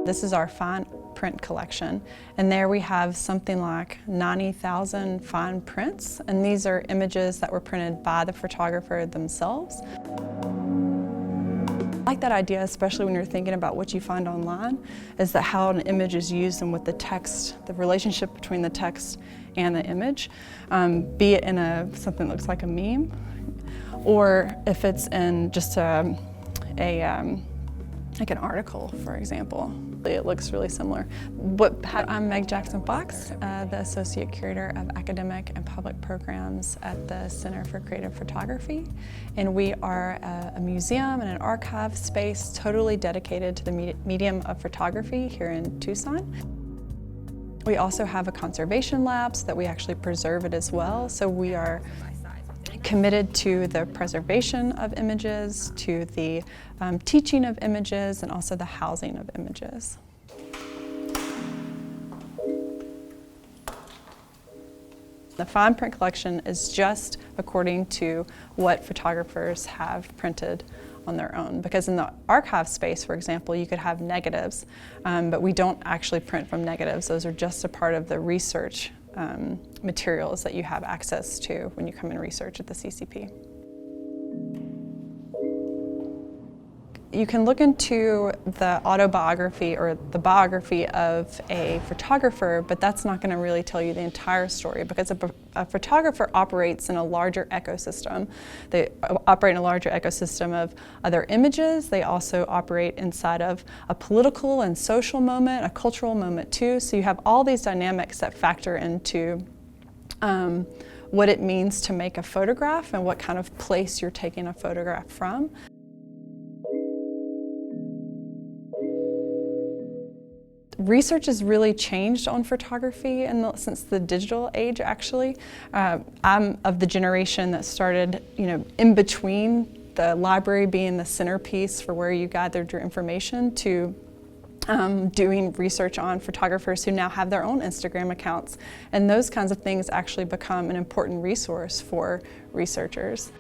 This is our fine print collection, and there we have something like 90,000 fine prints, and these are images that were printed by the photographer themselves. I like that idea, especially when you're thinking about what you find online, is that how an image is used and with the text, the relationship between the text and the image, be it in something that looks like a meme, or if it's in just like an article, for example. It looks really similar. I'm Meg Jackson-Fox, the Associate Curator of Academic and Public Programs at the Center for Creative Photography. And we are a museum and an archive space totally dedicated to the medium of photography here in Tucson. We also have a conservation lab so that we actually preserve it as well. So we are committed to the preservation of images, to the teaching of images, and also the housing of images. The fine print collection is just according to what photographers have printed on their own. Because in the archive space, for example, you could have negatives, but we don't actually print from negatives. Those are just a part of the research materials that you have access to when you come and research at the CCP. You can look into the autobiography or the biography of a photographer, but that's not going to really tell you the entire story, because a photographer operates in a larger ecosystem. They operate in a larger ecosystem of other images. They also operate inside of a political and social moment, a cultural moment too. So you have all these dynamics that factor into what it means to make a photograph and what kind of place you're taking a photograph from. Research has really changed on photography since the digital age, actually. I'm of the generation that started, in between the library being the centerpiece for where you gathered your information to doing research on photographers who now have their own Instagram accounts. And those kinds of things actually become an important resource for researchers.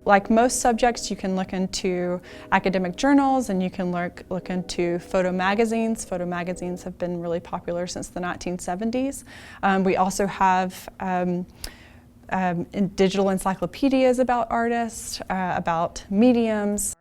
Like most subjects, you can look into academic journals and you can look into photo magazines. Photo magazines have been really popular since the 1970s. We also have digital encyclopedias about artists, about mediums.